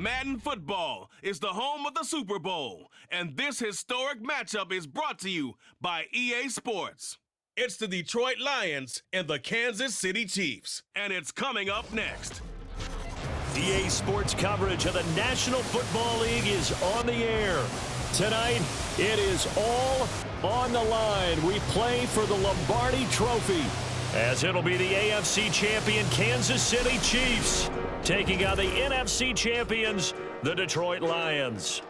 Madden football is the home of the Super Bowl, and this historic matchup is brought to you by EA Sports. It's the Detroit Lions and the Kansas City Chiefs, and it's coming up next. EA Sports coverage of the National Football League is on the air. Tonight, it is all on the line. We play for the Lombardi Trophy, as it'll be the AFC champion Kansas City Chiefs taking on the NFC champions, the Detroit Lions.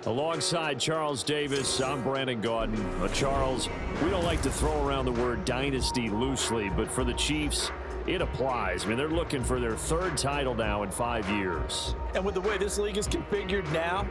Alongside Charles Davis, I'm Brandon Gaudin. Charles, we don't like to throw around the word dynasty loosely, but for the Chiefs, it applies. I mean, they're looking for their third title now in 5 years. And with the way this league is configured now,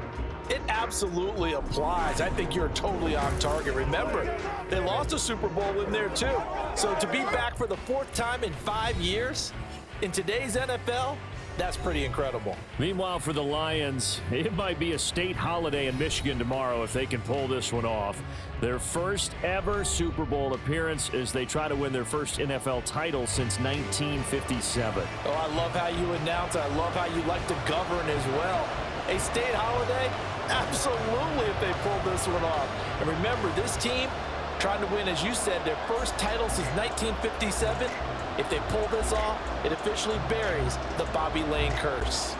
it absolutely applies. I think you're totally on target. Remember, they lost a Super Bowl in there too. So to be back for the fourth time in 5 years in today's NFL, that's pretty incredible. Meanwhile, for the Lions, it might be a state holiday in Michigan tomorrow if they can pull this one off. Their first ever Super Bowl appearance as they try to win their first NFL title since 1957. Oh, I love how you announce it. I love how you like to govern as well. A state holiday? Absolutely if they pull this one off. And remember, this team trying to win, as you said, their first title since 1957. If they pull this off, it officially buries the Bobby Lane curse.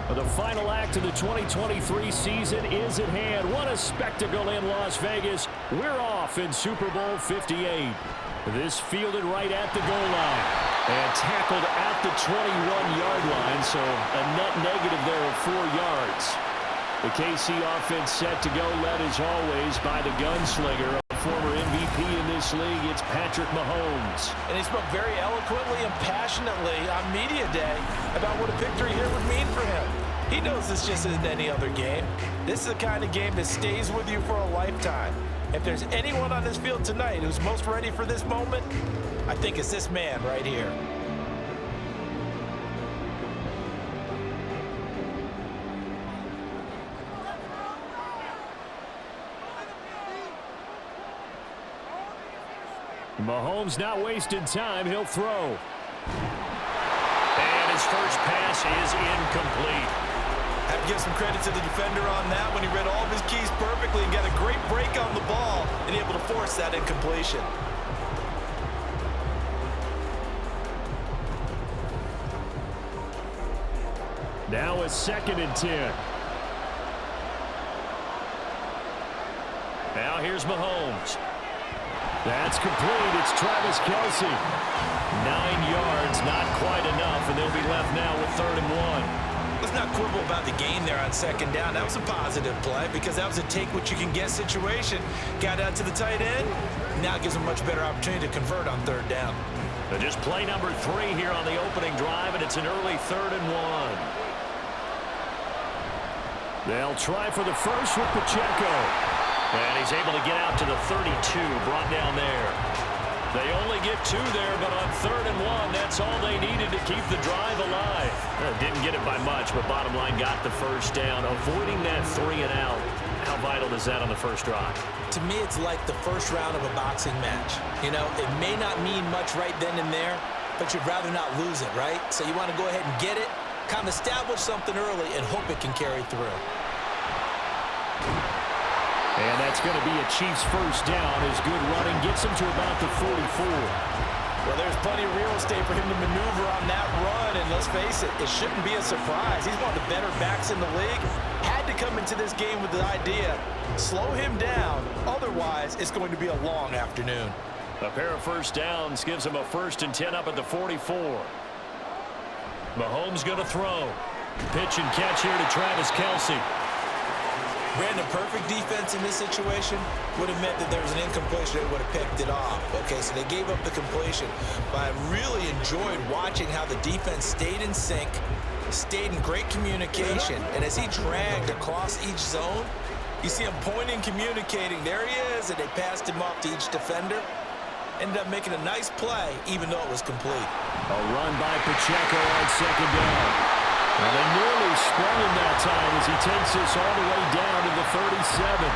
The final act of the 2023 season is at hand. What a spectacle in Las Vegas. We're off in Super Bowl 58. This fielded right at the goal line and tackled at the 21-yard line, so a net negative there of 4 yards. The KC offense set to go, led as always by the gunslinger, a former MVP in this league. It's Patrick Mahomes. And he spoke very eloquently and passionately on Media Day about what a victory here would mean for him. He knows this just isn't any other game. This is the kind of game that stays with you for a lifetime. If there's anyone on this field tonight who's most ready for this moment, I think it's this man right here. Mahomes not wasting time. He'll throw. And his first pass is incomplete. Have to give some credit to the defender on that when he read all of his keys perfectly and got a great break on the ball and able to force that incompletion. Now a 2nd and 10. Now here's Mahomes. That's complete. It's Travis Kelce. 9 yards, not quite enough, and they'll be left now with 3rd and 1. Let's not quibble about the gain there on 2nd down. That was a positive play because that was a take-what-you-can-get situation. Got out to the tight end. Now it gives them a much better opportunity to convert on 3rd down. And just play number 3 here on the opening drive, and it's an early 3rd and 1. They'll try for the first with Pacheco. And he's able to get out to the 32, brought down there. They only get 2 there, but on 3rd and 1, that's all they needed to keep the drive alive. Didn't get it by much, but bottom line got the first down. Avoiding that 3 and out, how vital is that on the first drive? To me, it's like the first round of a boxing match. You know, it may not mean much right then and there, but you'd rather not lose it, right? So you want to go ahead and get it, kind of establish something early, and hope it can carry through. And that's going to be a Chiefs first down as good running gets him to about the 44. Well, there's plenty of real estate for him to maneuver on that run, and let's face it, it shouldn't be a surprise. He's one of the better backs in the league. Had to come into this game with the idea, slow him down, otherwise it's going to be a long afternoon. A pair of first downs gives him a 1st and 10 up at the 44. Mahomes going to throw. Pitch and catch here to Travis Kelce. Brandon, perfect defense in this situation would have meant that there was an incompletion. They would have picked it off. Okay, so they gave up the completion. But I really enjoyed watching how the defense stayed in sync, stayed in great communication. And as he dragged across each zone, you see him pointing, communicating. There he is, and they passed him off to each defender. Ended up making a nice play, even though it was complete. A run by Pacheco on second down. And they nearly sprung him that time as he takes this all the way down to the 37.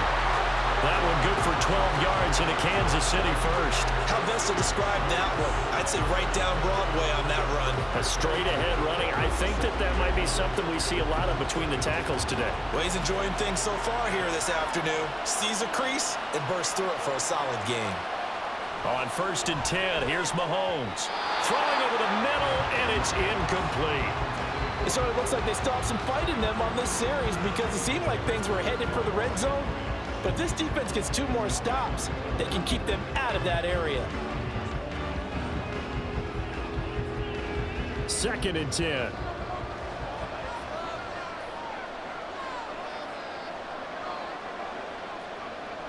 That one good for 12 yards into Kansas City first. How best to describe that one? I'd say right down Broadway on that run. A straight-ahead running. I think that might be something we see a lot of between the tackles today. Well, he's enjoying things so far here this afternoon. Sees a crease and bursts through it for a solid game. On 1st and 10, here's Mahomes. Throwing over the middle, and it's incomplete. It sort of looks like they stopped some fight in them on this series because it seemed like things were headed for the red zone. But if this defense gets 2 more stops, they can keep them out of that area. 2nd and 10.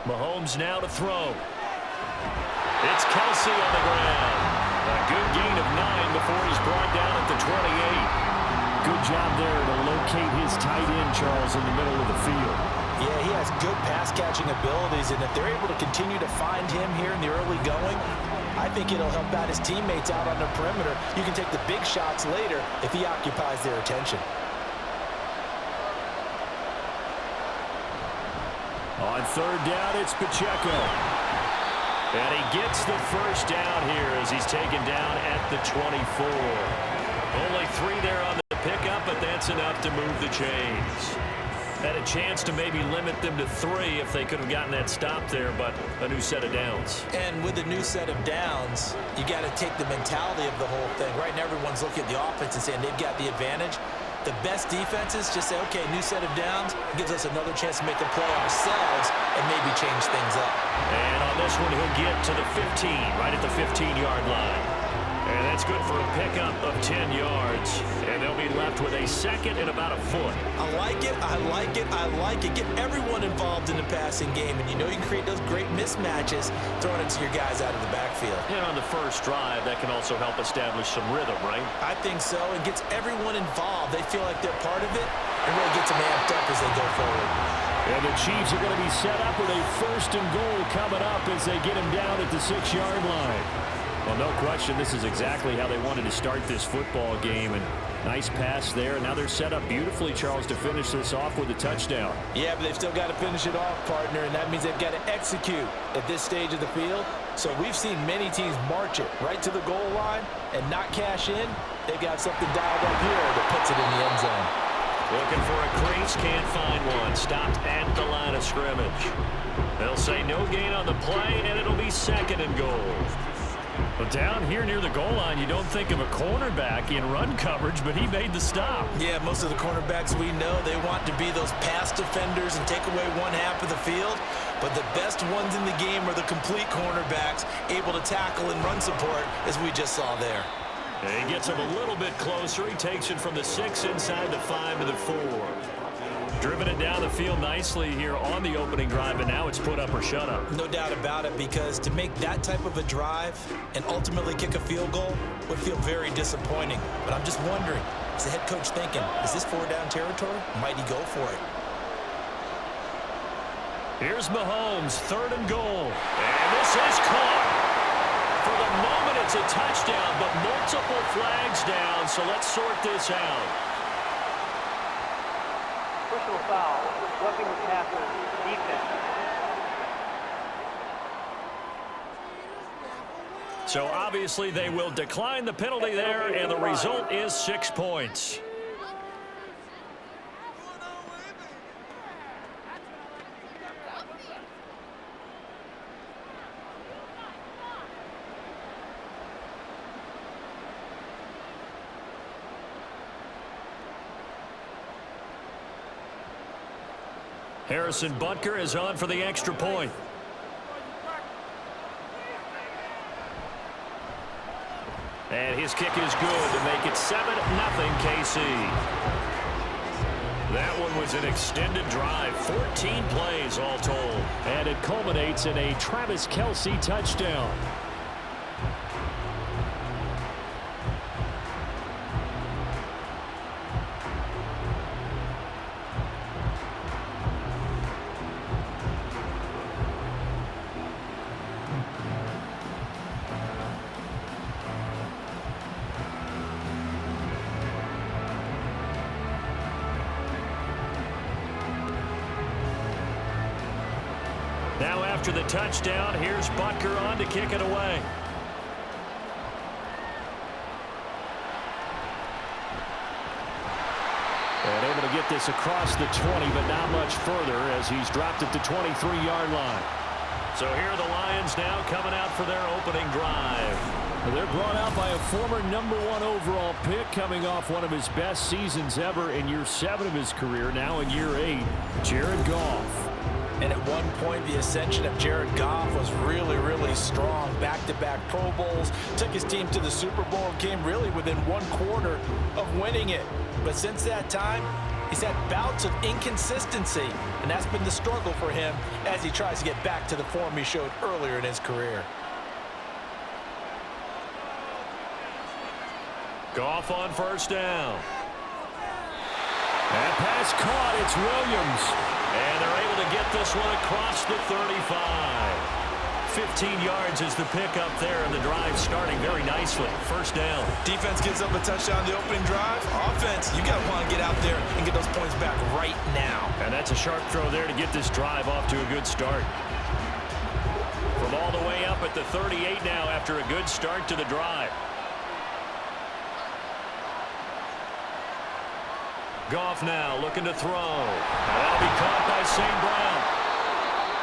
Mahomes now to throw. It's Kelsey on the ground. A good gain of 9 before he's brought down at the 28. Good job there to locate his tight end, Charles, in the middle of the field. Yeah, he has good pass-catching abilities, and if they're able to continue to find him here in the early going, I think it'll help out his teammates out on the perimeter. You can take the big shots later if he occupies their attention. On 3rd down, it's Pacheco. And he gets the first down here as he's taken down at the 24. Only 3 there on the pickup, but that's enough to move the chains. Had a chance to maybe limit them to 3 if they could have gotten that stop there, but a new set of downs. And with a new set of downs, you got to take the mentality of the whole thing. Right now, everyone's looking at the offense and saying they've got the advantage. The best defenses just say, okay, new set of downs. It gives us another chance to make a play ourselves and maybe change things up. And on this one, he'll get to the 15, right at the 15-yard line. And that's good for a pickup of 10 yards. And they'll be left with a 2nd and about a foot. I like it, I like it, I like it. Get everyone involved in the passing game. And you know you can create those great mismatches throwing it to your guys out of the backfield. And on the first drive, that can also help establish some rhythm, right? I think so. It gets everyone involved. They feel like they're part of it and really gets them amped up as they go forward. And the Chiefs are going to be set up with a 1st and goal coming up as they get him down at the 6-yard line. Well, no question, this is exactly how they wanted to start this football game. And nice pass there. Now they're set up beautifully, Charles, to finish this off with a touchdown. Yeah, but they've still got to finish it off, partner, and that means they've got to execute at this stage of the field. So we've seen many teams march it right to the goal line and not cash in. They've got something dialed up here that puts it in the end zone. Looking for a crease, can't find one. Stopped at the line of scrimmage. They'll say no gain on the play, and it'll be 2nd and goal. But down here near the goal line, you don't think of a cornerback in run coverage, but he made the stop. Yeah, most of the cornerbacks we know, they want to be those pass defenders and take away one half of the field. But the best ones in the game are the complete cornerbacks, able to tackle and run support, as we just saw there. And he gets him a little bit closer. He takes it from the 6 inside the 5 to the 4. Driven it down the field nicely here on the opening drive, and now it's put up or shut up. No doubt about it, because to make that type of a drive and ultimately kick a field goal would feel very disappointing. But I'm just wondering, is the head coach thinking, is this 4-down territory? Might he go for it? Here's Mahomes, 3rd and goal. And this is caught. For the moment, it's a touchdown, but multiple flags down, so let's sort this out. Personal foul, roughing the passer, defense. So obviously they will decline the penalty there, and the result is 6 points. Harrison Butker is on for the extra point. And his kick is good to make it 7-0 KC. That one was an extended drive, 14 plays all told. And it culminates in a Travis Kelce touchdown. Now after the touchdown, here's Butker on to kick it away. And able to get this across the 20, but not much further as he's dropped at the 23-yard line. So here are the Lions now coming out for their opening drive. They're brought out by a former #1 overall pick coming off one of his best seasons ever in year 7 of his career, now in year 8, Jared Goff. And at one point, the ascension of Jared Goff was really, really strong. Back-to-back Pro Bowls, took his team to the Super Bowl, and came really within 1 quarter of winning it. But since that time, he's had bouts of inconsistency, and that's been the struggle for him as he tries to get back to the form he showed earlier in his career. Goff on first down. That pass caught. It's Williams. And they're able to get this one across the 35. 15 yards is the pickup there, and the drive starting very nicely. First down. Defense gives up a touchdown the opening drive. Offense, you got to want to get out there and get those points back right now. And that's a sharp throw there to get this drive off to a good start. From all the way up at the 38 now after a good start to the drive. Goff now looking to throw. That'll be caught by St. Brown.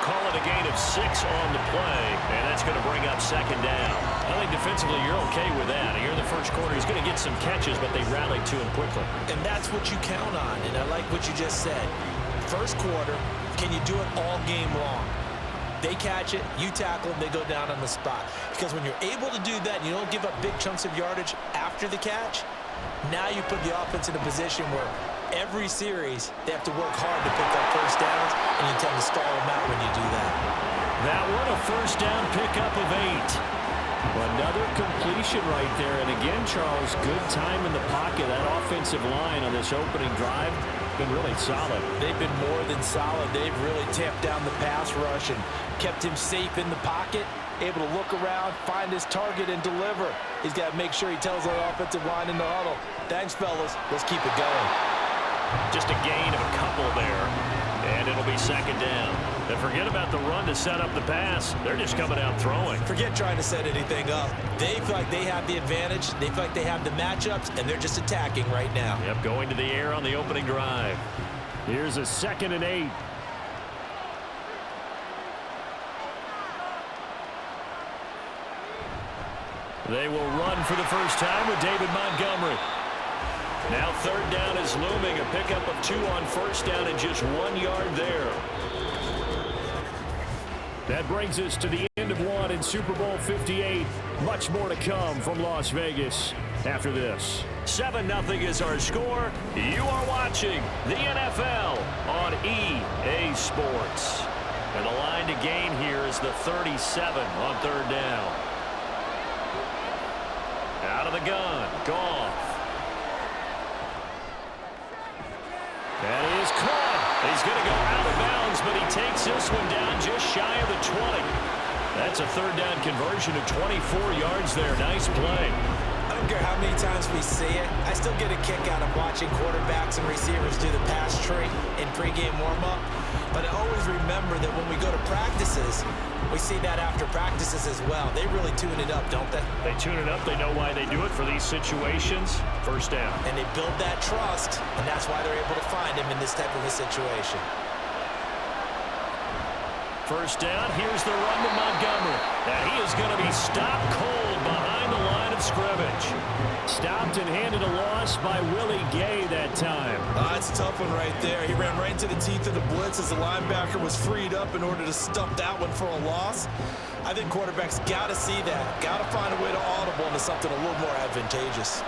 Call it a gain of 6 on the play, and that's going to bring up second down. I think defensively you're okay with that. Here in the first quarter, he's going to get some catches, but they rallied to him quickly. And that's what you count on, and I like what you just said. First quarter, can you do it all game long? They catch it, you tackle them, they go down on the spot. Because when you're able to do that and you don't give up big chunks of yardage after the catch, now you put the offense in a position where every series they have to work hard to pick up first downs, and you tend to stall them out when you do that. That one a first down pickup of 8. Another completion right there. And again, Charles, good time in the pocket. That offensive line on this opening drive been really solid. They've been more than solid. They've really tamped down the pass rush and kept him safe in the pocket, able to look around, find his target, and deliver. He's got to make sure he tells the offensive line in the huddle, thanks, fellas. Let's keep it going. Just a gain of a couple there, and it'll be second down. And forget about the run to set up the pass. They're just coming out throwing. Forget trying to set anything up. They feel like they have the advantage. They feel like they have the matchups, and they're just attacking right now. Yep, going to the air on the opening drive. Here's a 2nd and 8. They will run for the first time with David Montgomery. Now third down is looming. A pickup of 2 on first down and just 1 yard there. That brings us to the end of 1 in Super Bowl 58. Much more to come from Las Vegas after this. 7-0 is our score. You are watching the NFL on EA Sports. And the line to gain here is the 37 on third down. Out of the gun, Goff. That is caught. He's going to go out of bounds, but he takes this one down just shy of the 20. That's a third down conversion of 24 yards there. Nice play. I don't care how many times we see it. I still get a kick out of watching quarterbacks and receivers do the pass tree in pregame warm-up. But I always remember that when we go to practices, we see that after practices as well. They really tune it up, don't they? They tune it up. They know why they do it for these situations. First down. And they build that trust, and that's why they're able to find him in this type of a situation. First down. Here's the run to Montgomery. Now he is going to be stopped cold behind the line of scrimmage. Stopped and handed a loss by Willie Gay that time. That's a tough one right there. He ran right into the teeth of the blitz as the linebacker was freed up in order to stump that one for a loss. I think quarterbacks got to see that. Got to find a way to audible into something a little more advantageous.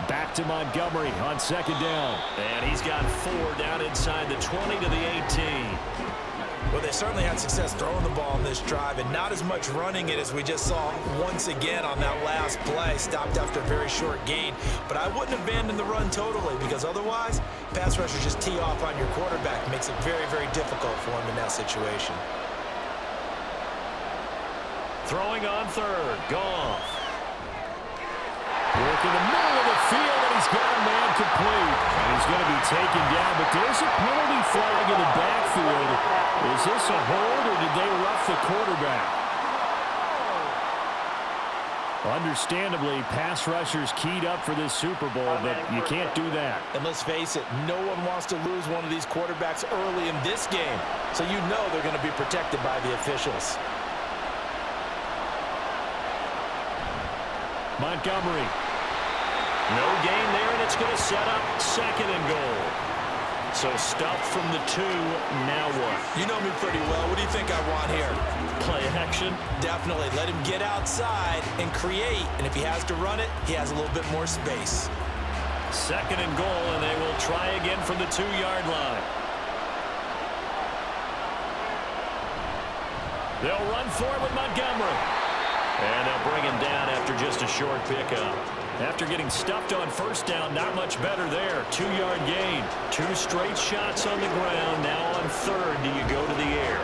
Back to Montgomery on second down. And he's got 4 down inside the 20 to the 18. Well, they certainly had success throwing the ball on this drive and not as much running it as we just saw once again on that last play. Stopped after a very short gain. But I wouldn't abandon the run totally because otherwise, pass rushers just tee off on your quarterback. Makes it very, very difficult for him in that situation. Throwing on third. Goff. Work in the middle of the field, and he's got a man complete. And is going to be taken down, but there's a penalty flag in the backfield. Is this a hold, or did they rough the quarterback? Understandably, pass rushers keyed up for this Super Bowl, but you can't do that. And let's face it, no one wants to lose one of these quarterbacks early in this game, so you know they're going to be protected by the officials. Montgomery. No gain there, and it's going to set up 2nd and goal. So stuffed from the 2, now what? You know me pretty well. What do you think I want here? Play action? Definitely. Let him get outside and create, and if he has to run it, he has a little bit more space. 2nd and goal, and they will try again from the 2-yard line. They'll run for it with Montgomery. And they'll bring him down after just a short pickup. After getting stuffed on 1st down, not much better there. 2-yard gain. 2 straight shots on the ground. Now on 3rd, do you go to the air?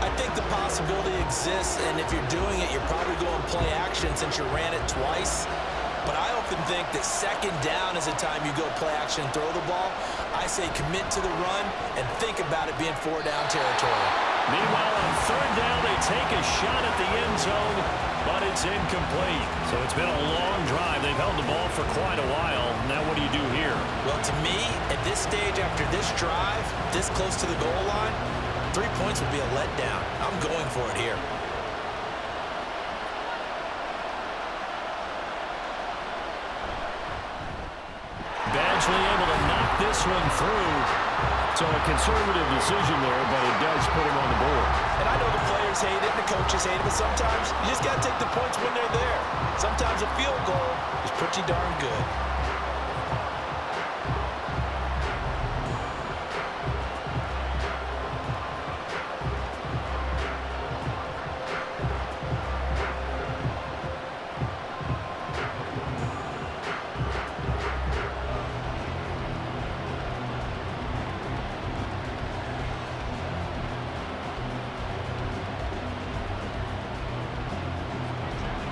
I think the possibility exists, and if you're doing it, you're probably going play action since you ran it twice. But I often think that 2nd down is the time you go play action and throw the ball. I say commit to the run and think about it being 4-down territory. Meanwhile, on 3rd down, they take a shot at the end zone, but it's incomplete. So it's been a long drive. They've held the ball for quite a while. Now what do you do here? Well, to me, at this stage after this drive, this close to the goal line, 3 points would be a letdown. I'm going for it here. Badgley able to knock this one through. So a conservative decision there, but it does put him on the board. And I know the players hate it and the coaches hate it, but sometimes you just got to take the points when they're there. Sometimes a field goal is pretty darn good.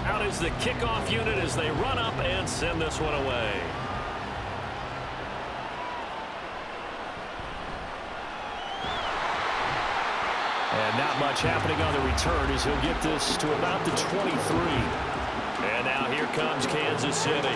Out is the kickoff unit as they run up and send this one away. And not much happening on the return as he'll get this to about the 23. And now here comes Kansas City.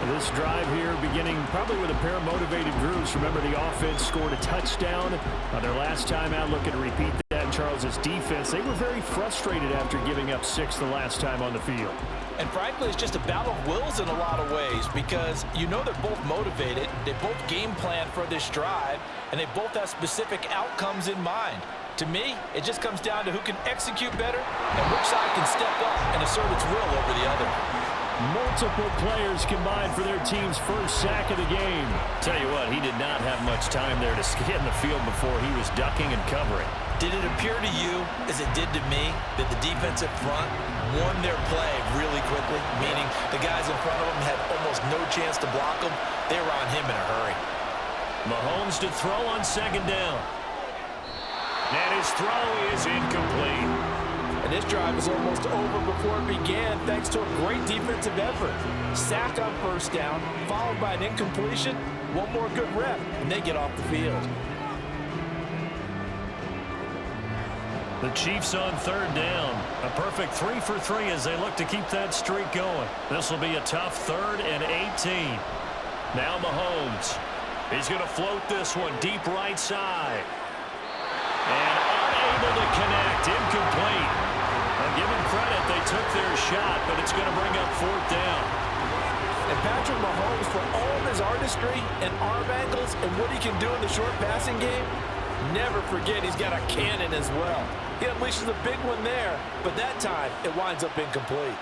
This drive here beginning probably with a pair of motivated groups. Remember, the offense scored a touchdown on their last time out, looking to repeat that in Charles's defense. They were very frustrated after giving up 6 the last time on the field. And frankly, it's just a battle of wills in a lot of ways because you know they're both motivated, they both game plan for this drive, and they both have specific outcomes in mind. To me, it just comes down to who can execute better and which side can step up and assert its will over the other. Multiple players combined for their team's first sack of the game. Tell you what, he did not have much time there to get in the field before he was ducking and covering. Did it appear to you, as it did to me, that the defensive front won their play really quickly, meaning the guys in front of them had almost no chance to block him? They were on him in a hurry. Mahomes to throw on 2nd down. And his throw is incomplete. And this drive is almost over before it began thanks to a great defensive effort. Sack on 1st down, followed by an incompletion. One more good rep, and they get off the field. The Chiefs on 3rd down. A perfect 3 for 3 as they look to keep that streak going. This will be a tough 3rd and 18. Now Mahomes. He's going to float this one deep right side. And unable to connect. Incomplete. I'll give them credit. They took their shot, but it's going to bring up 4th down. And Patrick Mahomes, for all of his artistry and arm angles and what he can do in the short passing game, never forget he's got a cannon as well. He unleashes a big one there, but that time it winds up incomplete.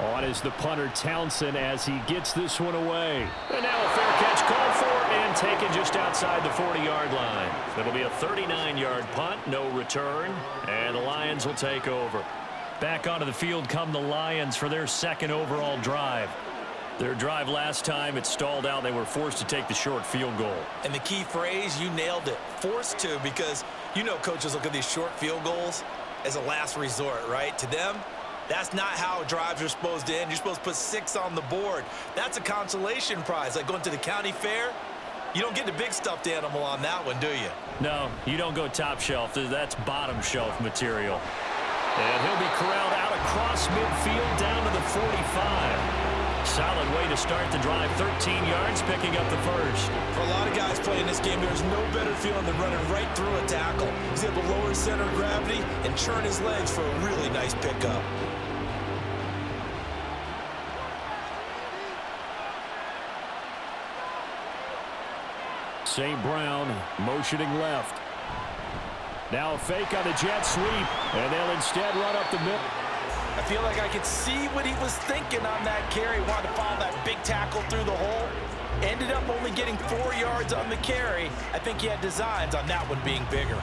On is the punter Townsend as he gets this one away. And now a fair catch called for and taken just outside the 40-yard line. It'll be a 39-yard punt, no return, and the Lions will take over. Back onto the field come the Lions for their 2nd overall drive. Their drive last time, it stalled out. They were forced to take the short field goal. And the key phrase, you nailed it, forced to, because you know coaches look at these short field goals as a last resort, right? To them, That's not how drives are supposed to end. You're supposed to put 6 on the board. That's a consolation prize. Like going to the county fair, you don't get the big stuffed animal on that one, do you? No, you don't go top shelf. That's bottom shelf material. And he'll be corralled out across midfield down to the 45. Solid way to start the drive. 13 yards, picking up the first. For a lot of guys playing this game, there's no better feeling than running right through a tackle. He's able to lower his center of gravity and churn his legs for a really nice pickup. St. Brown motioning left. Now a fake on the jet sweep, and they'll instead run up the middle. I feel like I could see what he was thinking on that carry. Wanted to follow that big tackle through the hole. Ended up only getting 4 yards on the carry. I think he had designs on that one being bigger.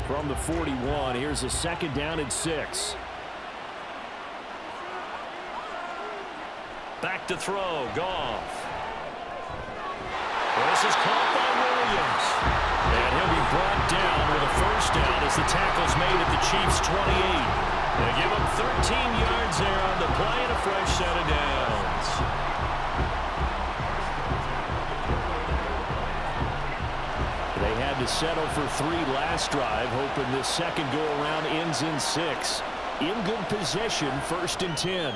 From the 41, here's a 2nd down and 6. Back to throw, Goff. This is caught by Williams. And he'll be brought down with a 1st down as the tackle's made at the Chiefs' 28. They give him 13 yards there on the play and a fresh set of downs. They had to settle for 3 last drive, hoping this second go-around ends in 6. In good possession, 1st and 10.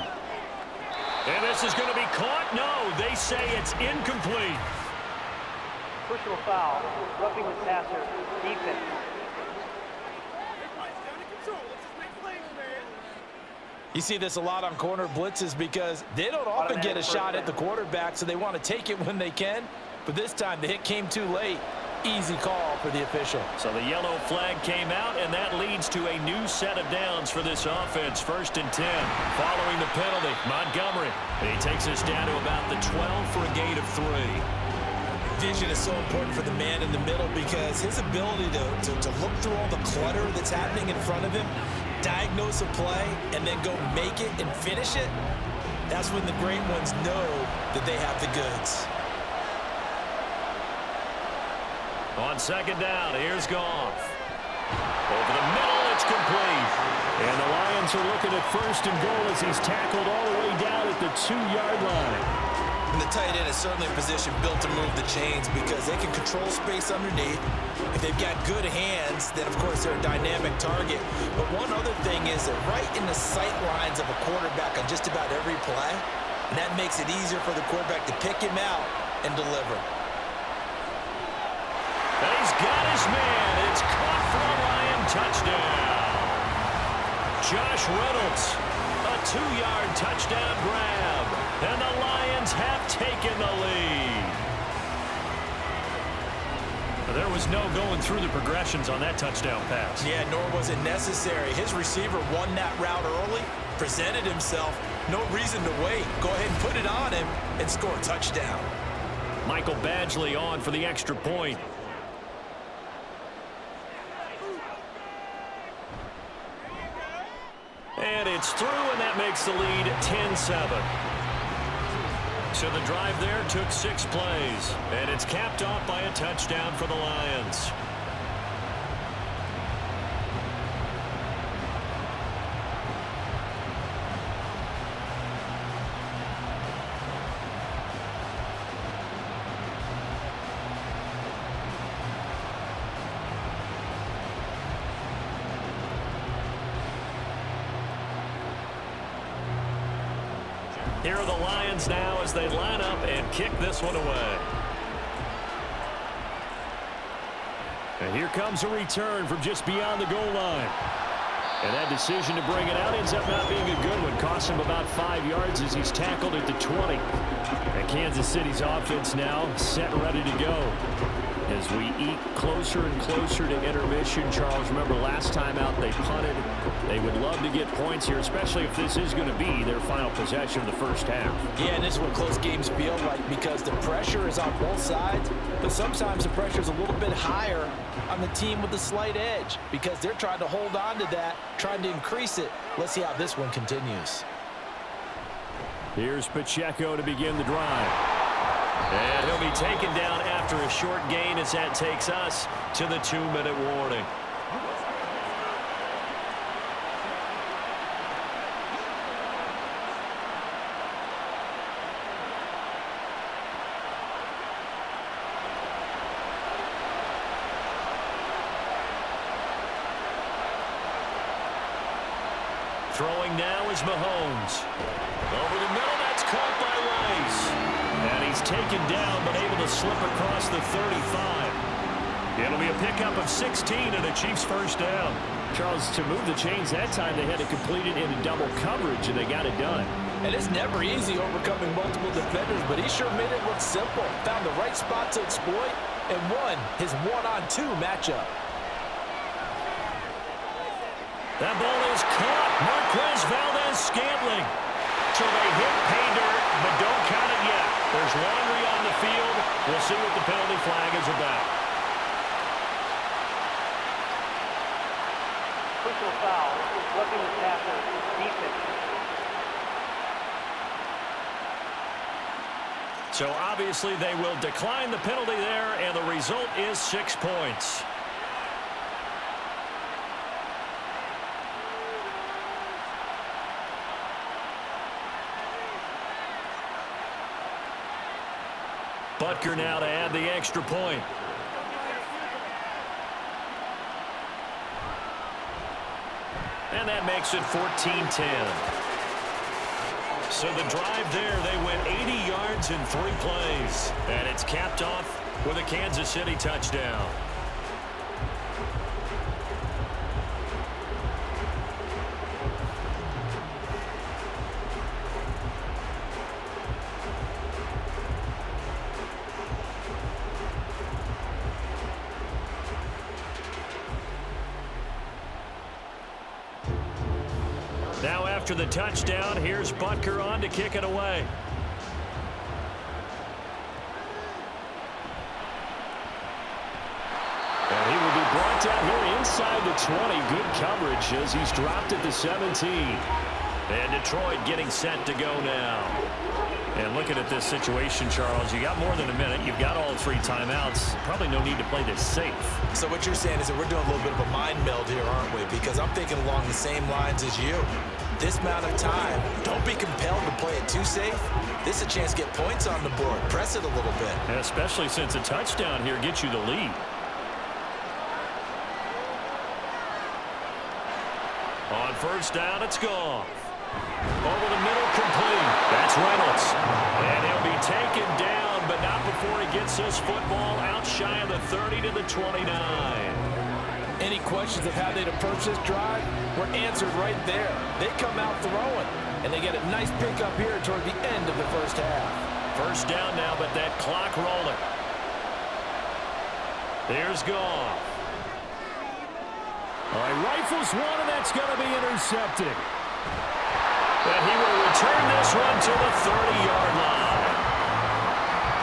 And this is going to be caught. No, they say it's incomplete. Personal foul, roughing the passer, defense. You see this a lot on corner blitzes because they don't often get a shot at the quarterback, so they want to take it when they can. But this time, the hit came too late. Easy call for the official. So the yellow flag came out, and that leads to a new set of downs for this offense. 1st and 10. Following the penalty, Montgomery. He takes us down to about the 12 for a gain of 3. Vision is so important for the man in the middle because his ability to look through all the clutter that's happening in front of him, diagnose a play, and then go make it and finish it, that's when the great ones know that they have the goods. On 2nd down, here's Goff. Over the middle, it's complete. And the Lions are looking at 1st and goal as he's tackled all the way down at the 2-yard line. And the tight end is certainly a position built to move the chains because they can control space underneath. If they've got good hands, then of course they're a dynamic target. But one other thing is they're right in the sight lines of a quarterback on just about every play. And that makes it easier for the quarterback to pick him out and deliver. He's got his man. It's caught for a Lion touchdown. Josh Reynolds, a 2-yard touchdown grab. And the Lions have taken the lead. There was no going through the progressions on that touchdown pass. Yeah, nor was it necessary. His receiver won that route early, presented himself. No reason to wait. Go ahead and put it on him and score a touchdown. Michael Badgley on for the extra point. And it's through, and that makes the lead 10-7. So the drive there took 6 plays, and it's capped off by a touchdown for the Lions. Here are the Lions now as they line up and kick this one away. And here comes a return from just beyond the goal line. And that decision to bring it out ends up not being a good one. Costs him about 5 yards as he's tackled at the 20. And Kansas City's offense now set and ready to go. As we eat closer and closer to intermission, Charles, remember last time out they punted. They would love to get points here, especially if this is going to be their final possession of the first half. Yeah, and this is what close games feel like because the pressure is on both sides, but sometimes the pressure is a little bit higher on the team with the slight edge because they're trying to hold on to that, trying to increase it. Let's see how this one continues. Here's Pacheco to begin the drive. And he'll be taken down after a short gain as that takes us to the 2-minute warning. Throwing now is Mahomes. Over the middle, that's caught by Rice. And he's taken down, but able to slip across the 35. It'll be a pickup of 16 and a Chiefs first down. Charles, to move the chains that time, they had to complete it into double coverage, and they got it done. And it's never easy overcoming multiple defenders, but he sure made it look simple. Found the right spot to exploit and won his one-on-two matchup. That ball is caught. Marquez Valdez-Scantling. So they hit pay dirt, but don't count it yet. There's laundry on the field. We'll see what the penalty flag is about. Personal foul, roughing the passer, defense. So obviously they will decline the penalty there, and the result is 6 points. Butker now to add the extra point. And that makes it 14-10. So the drive there, they went 80 yards in 3 plays. And it's capped off with a Kansas City touchdown. Now after the touchdown, here's Butker on to kick it away. And he will be brought down here inside the 20. Good coverage as he's dropped at the 17. And Detroit getting set to go now. And looking at this situation, Charles, you got more than a minute. You've got all 3 timeouts. Probably no need to play this safe. So what you're saying is that we're doing a little bit of a mind meld here, aren't we? Because I'm thinking along the same lines as you. This amount of time, don't be compelled to play it too safe. This is a chance to get points on the board. Press it a little bit. And especially since a touchdown here gets you the lead. On first down, it's gone. Over the middle, complete. That's Reynolds. And he'll be taken down, but not before he gets this football out shy of the 30 to the 29. Any questions of how they'd approach this drive were answered right there. They come out throwing, and they get a nice pickup here toward the end of the first half. First down now, but that clock rolling. Here's Goff. All right, rifles one, and that's going to be intercepted. And he will return this one to the 30-yard line.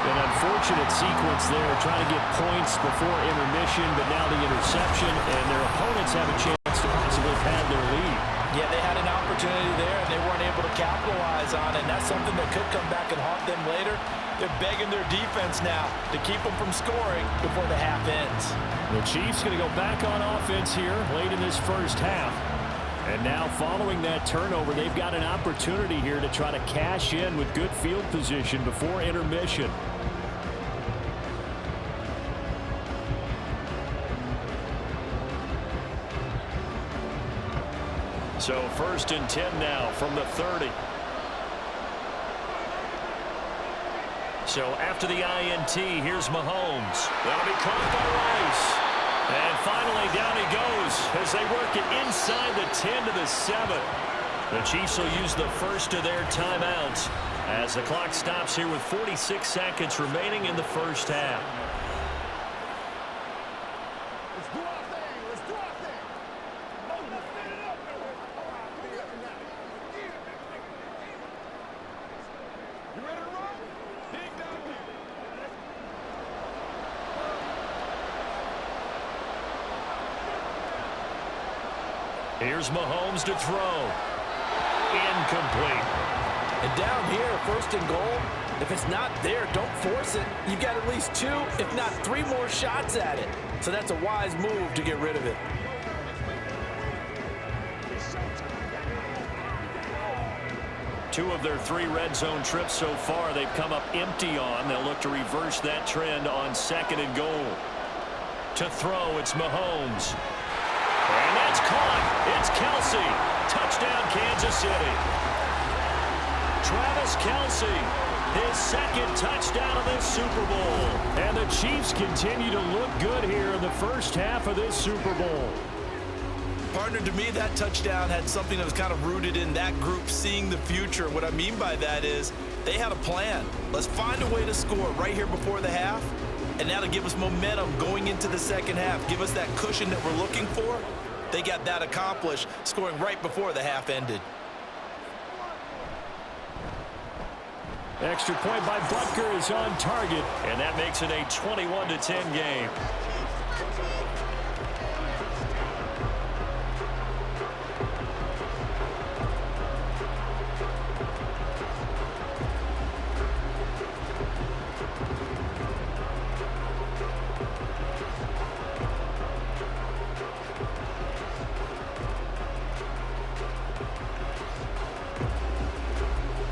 An unfortunate sequence there, trying to get points before intermission, but now the interception, and their opponents have a chance to possibly pad their lead. Yeah, they had an opportunity there, and they weren't able to capitalize on it, and that's something that could come back and haunt them later. They're begging their defense now to keep them from scoring before the half ends. The Chiefs going to go back on offense here late in this first half. And now following that turnover, they've got an opportunity here to try to cash in with good field position before intermission. So first and 10 now from the 30. So after the INT, here's Mahomes. That'll be caught by Rice. And finally, down he goes as they work it inside the 10 to the 7. The Chiefs will use the first of their timeouts as the clock stops here with 46 seconds remaining in the first half. Here's Mahomes to throw. Incomplete. And down here, first and goal, if it's not there, don't force it. You've got at least 2, if not 3 more shots at it. So that's a wise move to get rid of it. Two of their 3 red zone trips so far, they've come up empty on. They'll look to reverse that trend on second and goal. To throw, it's Mahomes. And that's caught. It's Kelsey. Touchdown, Kansas City. Travis Kelce, his second touchdown of this Super Bowl. And the Chiefs continue to look good here in the first half of this Super Bowl. Partner, to me, that touchdown had something that was kind of rooted in that group seeing the future. What I mean by that is they had a plan. Let's find a way to score right here before the half, and that'll give us momentum going into the second half. Give us that cushion that we're looking for. They got that accomplished, scoring right before the half ended. Extra point by Butker is on target, and that makes it a 21-10 game.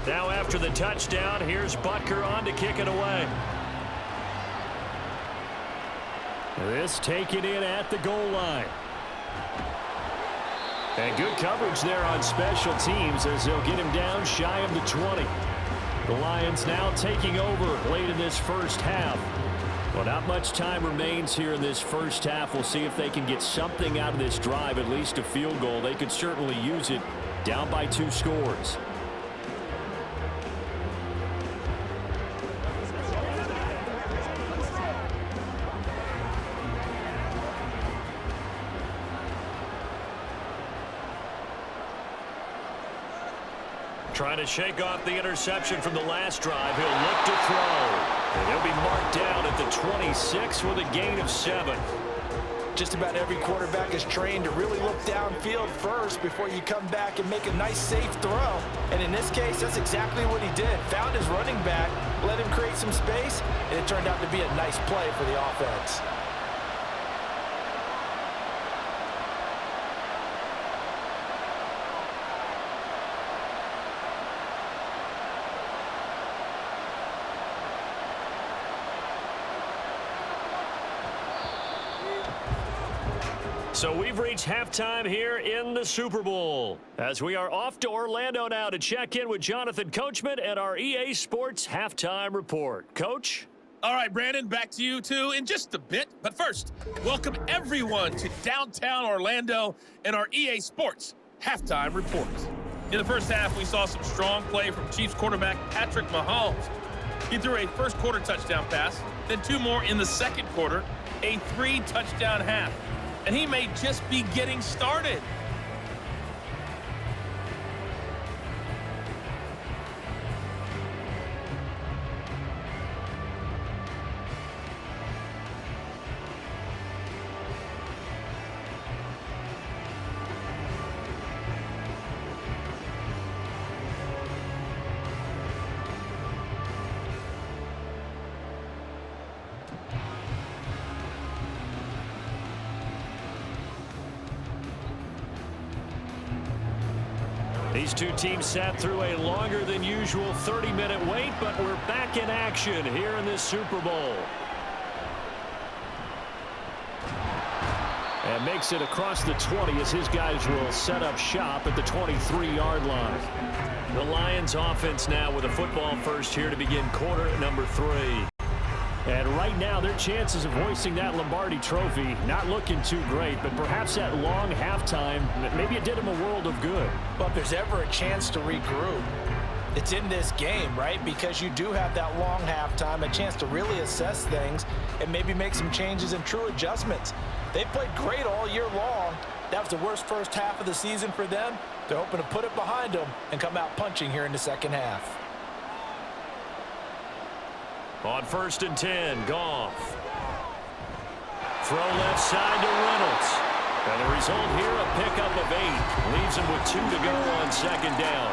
Now after the touchdown, here's Butker on to kick it away. This taken in at the goal line. And good coverage there on special teams as they'll get him down shy of the 20. The Lions now taking over late in this first half. Well, not much time remains here in this first half. We'll see if they can get something out of this drive, at least a field goal. They could certainly use it, down by 2 scores. Trying to shake off the interception from the last drive. He'll look to throw. And he'll be marked down at the 26 with a gain of 7. Just about every quarterback is trained to really look downfield first before you come back and make a nice, safe throw. And in this case, that's exactly what he did. Found his running back, let him create some space, and it turned out to be a nice play for the offense. So we've reached halftime here in the Super Bowl as we are off to Orlando now to check in with Jonathan Coachman and our EA Sports Halftime Report. Coach? All right, Brandon, back to you two in just a bit. But first, welcome everyone to downtown Orlando and our EA Sports Halftime Report. In the first half, we saw some strong play from Chiefs quarterback Patrick Mahomes. He threw a first quarter touchdown pass, then 2 more in the second quarter, a 3-touchdown half. And he may just be getting started. These two teams sat through a longer than usual 30-minute wait, but we're back in action here in this Super Bowl. And makes it across the 20 as his guys will set up shop at the 23-yard line. The Lions offense now with a football first here to begin quarter number 3. And right now, their chances of hoisting that Lombardi trophy not looking too great, but perhaps that long halftime, maybe it did them a world of good. Well, if there's ever a chance to regroup, it's in this game, right? Because you do have that long halftime, a chance to really assess things and maybe make some changes and true adjustments. They played great all year long. That was the worst first half of the season for them. They're hoping to put it behind them and come out punching here in the second half. On 1st and 10, Goff. Throw left side to Reynolds. And the result here, a pickup of 8. Leaves him with 2 to go on 2nd down.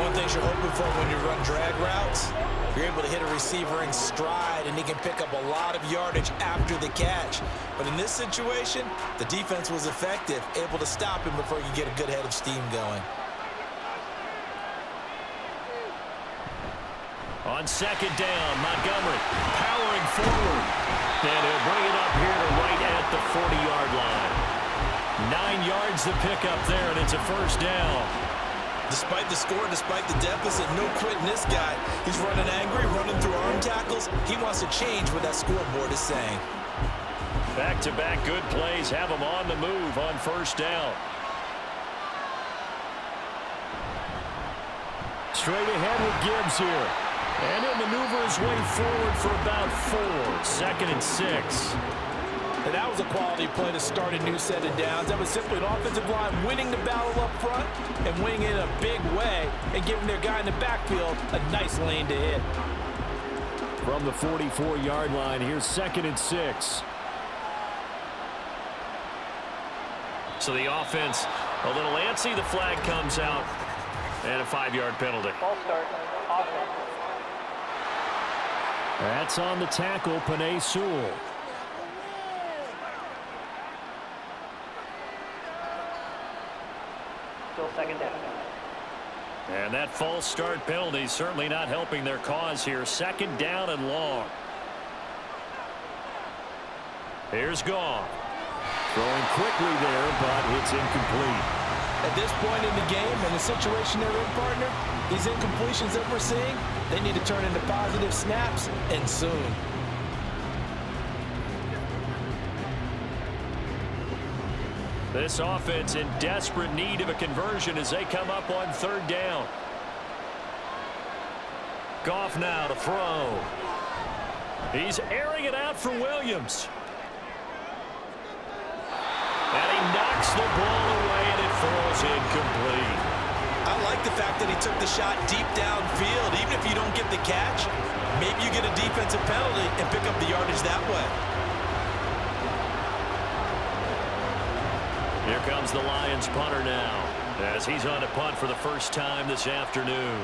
One of the things you're hoping for when you run drag routes, you're able to hit a receiver in stride, and he can pick up a lot of yardage after the catch. But in this situation, the defense was effective, able to stop him before you get a good head of steam going. On 2nd down, Montgomery powering forward. And he'll bring it up here to right at the 40-yard line. 9 yards to pick up there, and it's a first down. Despite the score, despite the deficit, no quitting this guy. He's running angry, running through arm tackles. He wants to change what that scoreboard is saying. Back-to-back good plays have him on the move on first down. Straight ahead with Gibbs here. And he'll maneuver his way forward for about 4. 2nd and 6. And that was a quality play to start a new set of downs. That was simply an offensive line winning the battle up front and winning it in a big way and giving their guy in the backfield a nice lane to hit. From the 44-yard line, here's 2nd and 6. So the offense a little antsy. The flag comes out. And a 5-yard penalty. False start. Offense. That's on the tackle, Penei Sewell. Still second down. And that false start penalty certainly not helping their cause here. 2nd down and long. Here's Goff. Throwing quickly there, but it's incomplete. At this point in the game and the situation they're in, partner, these incompletions that we're seeing, they need to turn into positive snaps, and soon. This offense in desperate need of a conversion as they come up on 3rd down. Goff now to throw. He's airing it out for Williams. And he knocks the ball away, and it falls incomplete. I like the fact that he took the shot deep downfield. Even if you don't get the catch, maybe you get a defensive penalty and pick up the yardage that way. Here comes the Lions punter now, as he's on to punt for the first time this afternoon.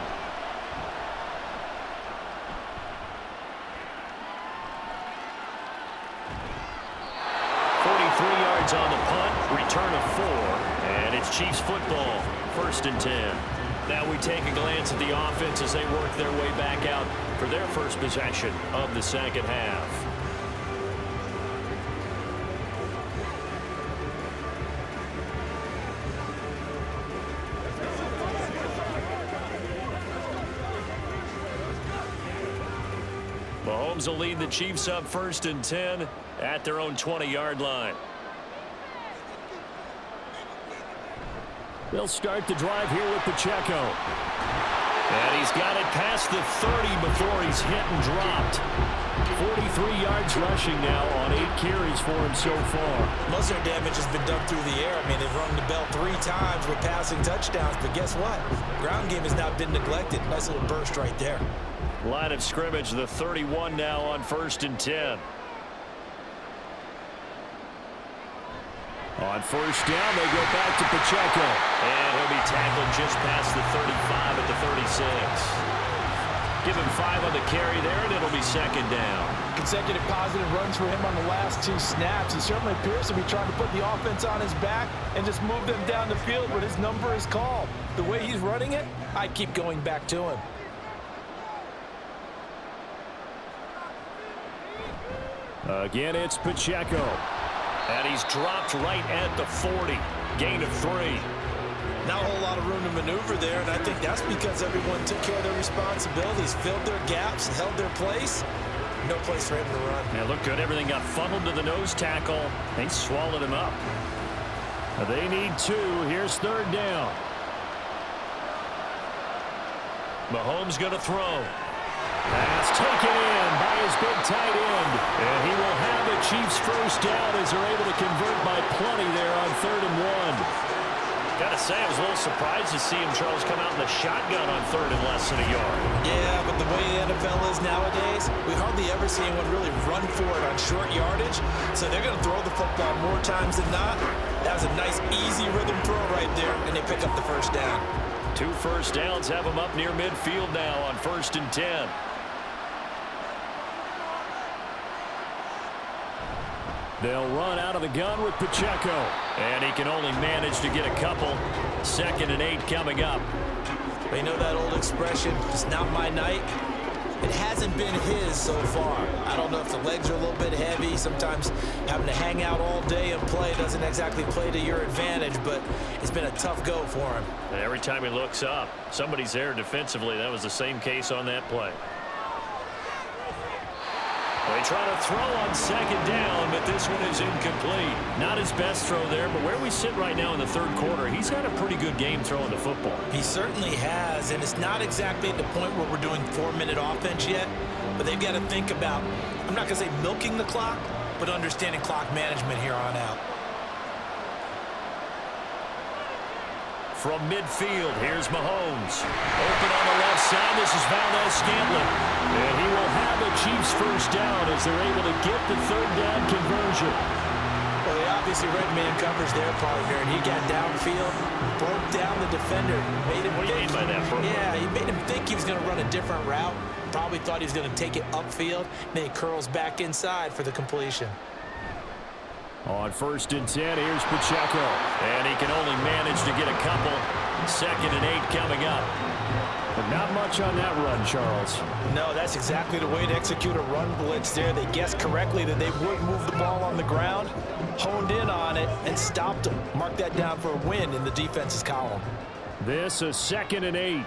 On the punt, return of 4, and it's Chiefs football, 1st and 10. Now we take a glance at the offense as they work their way back out for their first possession of the 2nd half. Mahomes will lead the Chiefs up 1st and 10 at their own 20-yard line. They'll start the drive here with Pacheco. And he's got it past the 30 before he's hit and dropped. 43 yards rushing now on 8 carries for him so far. Most of their damage has been done through the air. I mean, they've rung the bell 3 times with passing touchdowns, but guess what? Ground game has not been neglected. Nice little burst right there. Line of scrimmage, the 31 now on 1st and 10. On 1st down, they go back to Pacheco. And he'll be tackled just past the 35 at the 36. Give him 5 on the carry there, and it'll be 2nd down. Consecutive positive runs for him on the last 2 snaps. He certainly appears to be trying to put the offense on his back and just move them down the field, but his number is called. The way he's running it, I'd keep going back to him. Again, it's Pacheco. And he's dropped right at the 40. Gain of 3. Not a whole lot of room to maneuver there, and I think that's because everyone took care of their responsibilities, filled their gaps, held their place. No place for him to run. Yeah, looked good. Everything got funneled to the nose tackle. They swallowed him up. They need 2. Here's 3rd down. Mahomes going to throw. Pass taken in by his big tight end. And he will have the Chiefs first down as they're able to convert by plenty there on 3rd and 1. Gotta say, I was a little surprised to see him, Charles, come out in the shotgun on 3rd and less than a yard. Yeah, but the way the NFL is nowadays, we hardly ever see anyone really run for it on short yardage. So they're going to throw the football more times than not. That was a nice, easy rhythm throw right there, and they pick up the first down. 2 first downs have them up near midfield now on 1st and 10. They'll run out of the gun with Pacheco. And he can only manage to get a couple. 2nd and 8 coming up. They know that old expression, it's not my night. It hasn't been his so far. I don't know if the legs are a little bit heavy. Sometimes having to hang out all day and play doesn't exactly play to your advantage, but it's been a tough go for him. And every time he looks up, somebody's there defensively. That was the same case on that play. They try to throw on second down, but this one is incomplete. Not his best throw there, but where we sit right now in the third quarter, he's had a pretty good game throwing the football. He certainly has, and it's not exactly at the point where we're doing 4-minute offense yet, but they've got to think about, I'm not going to say milking the clock, but understanding clock management here on out. From midfield, here's Mahomes. Open on the left side, this is Valdez-Scantling. And he will have a Chiefs first down as they're able to get the third down conversion. Well, they obviously red man covers their partner, and he got downfield, broke down the defender. Made him What do you mean by that, bro? Yeah, he made him think he was going to run a different route. Probably thought he was going to take it upfield. Then he curls back inside for the completion. On 1st and 10, here's Pacheco. And he can only manage to get a couple. 2nd and 8 coming up. But not much on that run, Charles. No, that's exactly the way to execute a run blitz there. They guessed correctly that they would move the ball on the ground, honed in on it, and stopped them. Mark that down for a win in the defense's column. This is 2nd and 8.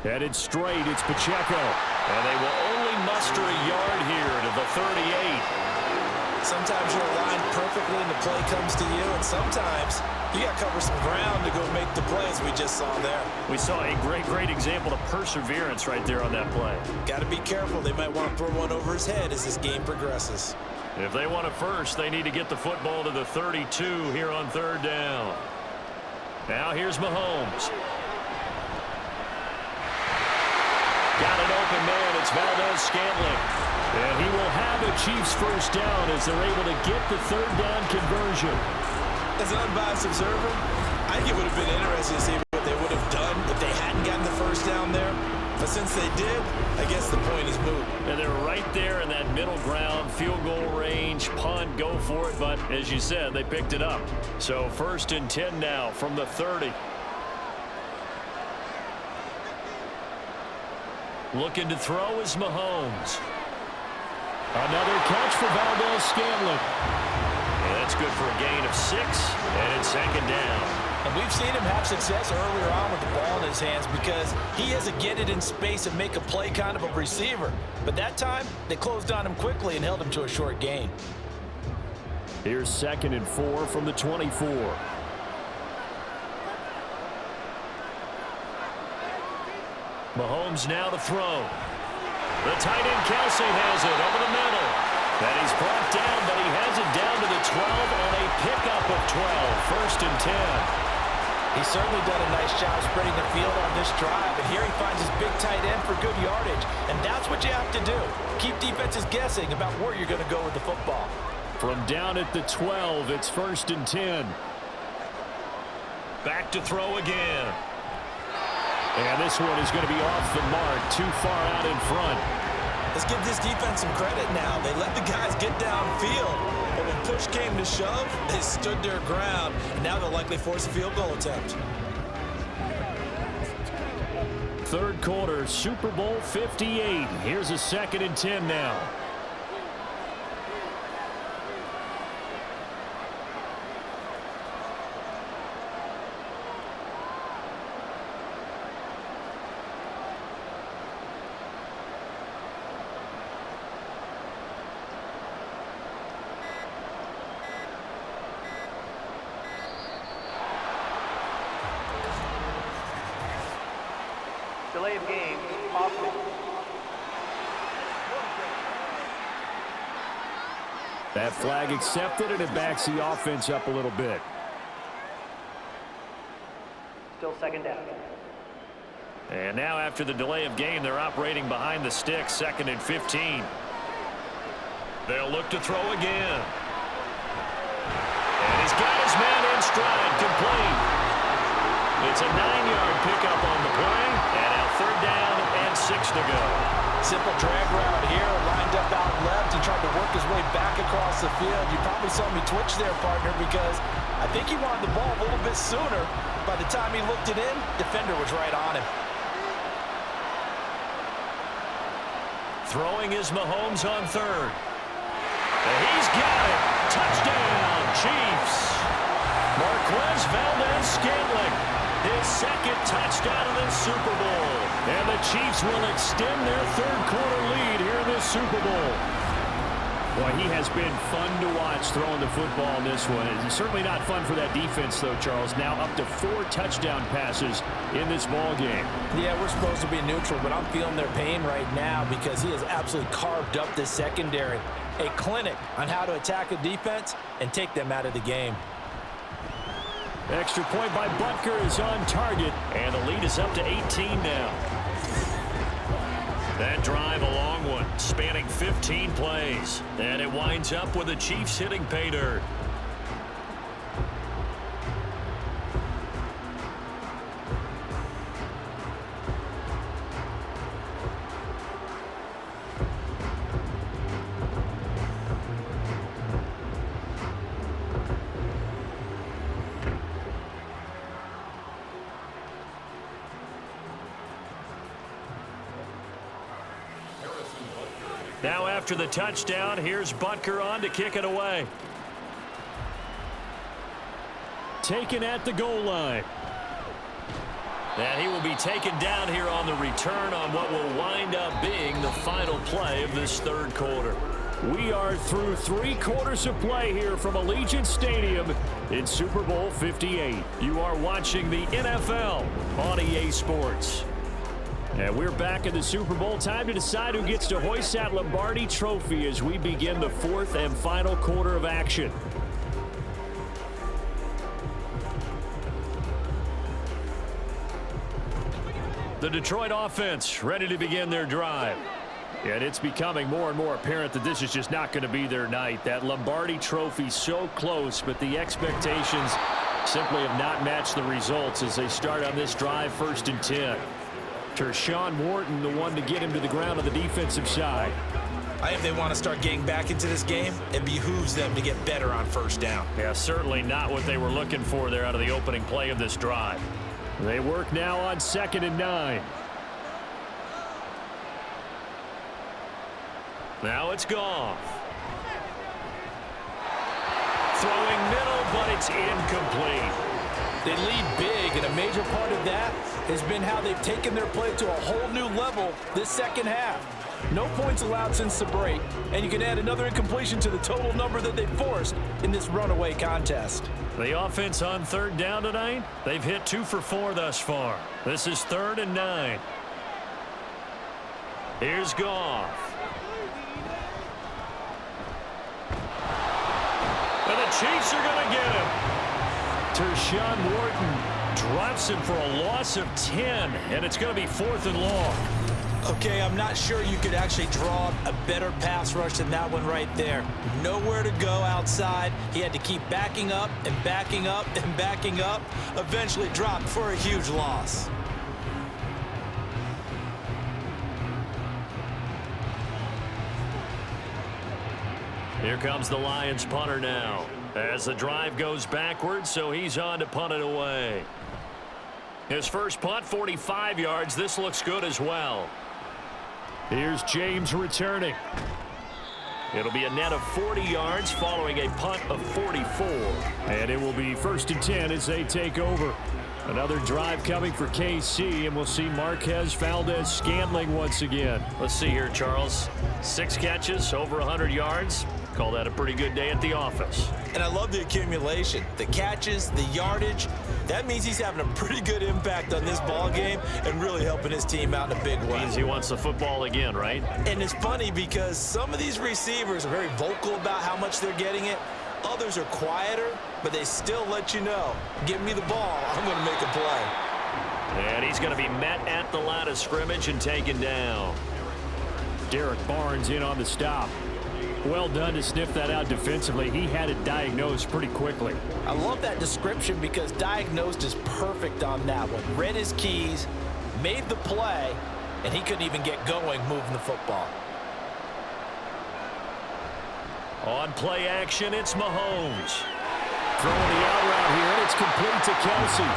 Headed straight, it's Pacheco. And they will only muster a yard here to the 38. Sometimes you're aligned perfectly and the play comes to you, and sometimes you got to cover some ground to go make the plays we just saw there. We saw a great example of perseverance right there on that play. Got to be careful. They might want to throw one over his head as this game progresses. If they want it first, they need to get the football to the 32 here on 3rd down. Now here's Mahomes. Got an open man. It's Valdez-Scantling. And he will have a Chiefs first down as they're able to get the 3rd down conversion. As an unbiased observer, I think it would have been interesting to see what they would have done if they hadn't gotten the first down there. But since they did, I guess the point is moot. And they're right there in that middle ground, field goal range, punt, go for it. But as you said, they picked it up. So 1st and 10 now from the 30. Looking to throw is Mahomes. Another catch for Valdez-Scantling. And that's good for a gain of 6, and it's 2nd down. And we've seen him have success earlier on with the ball in his hands because he is a get it in space and make a play kind of a receiver. But that time, they closed on him quickly and held him to a short gain. Here's 2nd and 4 from the 24. Mahomes now to throw. The tight end Kelsey has it over the middle. And he's brought down, but he has it down to the 12 on a pickup of 12. 1st and 10. He's certainly done a nice job spreading the field on this drive, and here he finds his big tight end for good yardage. And that's what you have to do. Keep defenses guessing about where you're going to go with the football. From down at the 12, it's 1st and 10. Back to throw again. And this one is going to be off the mark, too far out in front. Let's give this defense some credit now. They let the guys get downfield, but when push came to shove, they stood their ground, and now they'll likely force a field goal attempt. 3rd quarter, Super Bowl 58. Here's a 2nd and 10 now. Delay of game, offense. That flag accepted, and it backs the offense up a little bit. Still 2nd down. And now after the delay of game, they're operating behind the sticks. 2nd and 15. They'll look to throw again. And he's got his man in stride, complete. It's a 9-yard pickup on the play, and now 3rd down and 6 to go. Simple drag route here, lined step out left. He tried to work his way back across the field. You probably saw me twitch there, partner, because I think he wanted the ball a little bit sooner. By the time he looked it in, defender was right on him. Throwing is Mahomes on third. And he's got it. Touchdown, Chiefs. Marquez Valdez-Scantling, his second touchdown of the Super Bowl. And the Chiefs will extend their third-quarter lead here in the Super Bowl. Boy, he has been fun to watch throwing the football in this one. It's certainly not fun for that defense, though, Charles. Now up to 4 touchdown passes in this ball game. Yeah, we're supposed to be neutral, but I'm feeling their pain right now because he has absolutely carved up this secondary. A clinic on how to attack a defense and take them out of the game. Extra point by Butker is on target, and the lead is up to 18 now. That drive, a long one, spanning 15 plays. And it winds up with the Chiefs hitting pay dirt. Now after the touchdown, here's Butker on to kick it away. Taken at the goal line. And he will be taken down here on the return on what will wind up being the final play of this third quarter. We are through 3 quarters of play here from Allegiant Stadium in Super Bowl 58. You are watching the NFL on EA Sports. And we're back in the Super Bowl. Time to decide who gets to hoist that Lombardi trophy as we begin the 4th and final quarter of action. The Detroit offense ready to begin their drive. And it's becoming more and more apparent that this is just not going to be their night. That Lombardi trophy so close, but the expectations simply have not matched the results as they start on this drive 1st and 10. Tershawn Wharton, the one to get him to the ground on the defensive side. If they want to start getting back into this game, it behooves them to get better on 1st down. Yeah, certainly not what they were looking for there out of the opening play of this drive. They work now on 2nd and 9. Now it's Goff. Throwing middle, but it's incomplete. They lead big, and a major part of that has been how they've taken their play to a whole new level this second half. No points allowed since the break, and you can add another incompletion to the total number that they forced in this runaway contest. The offense on 3rd down tonight, they've hit 2 for 4 thus far. This is 3rd and 9. Here's Goff. And the Chiefs are going to get him. Tershawn Wharton drops him for a loss of 10, and it's going to be 4th and long. Okay, I'm not sure you could actually draw a better pass rush than that one right there. Nowhere to go outside. He had to keep backing up and backing up and backing up. Eventually dropped for a huge loss. Here comes the Lions punter now. As the drive goes backwards, so he's on to punt it away. His first punt, 45 yards. This looks good as well. Here's James returning. It'll be a net of 40 yards following a punt of 44. And it will be 1st and 10 as they take over. Another drive coming for KC, and we'll see Marquez Valdez-Scantling once again. Let's see here, Charles. 6 catches, over 100 yards. Call that a pretty good day at the office. And I love the accumulation, the catches, the yardage. That means he's having a pretty good impact on this ball game and really helping his team out in a big way. Means he wants the football again, right? And it's funny because some of these receivers are very vocal about how much they're getting it. Others are quieter, but they still let you know, give me the ball, I'm going to make a play. And he's going to be met at the line of scrimmage and taken down. Derek Barnes in on the stop. Well done to sniff that out defensively. He had it diagnosed pretty quickly. I love that description because diagnosed is perfect on that one. Read his keys, made the play, and he couldn't even get going moving the football. On play action, it's Mahomes. Throwing the out route here, and it's complete to Kelsey.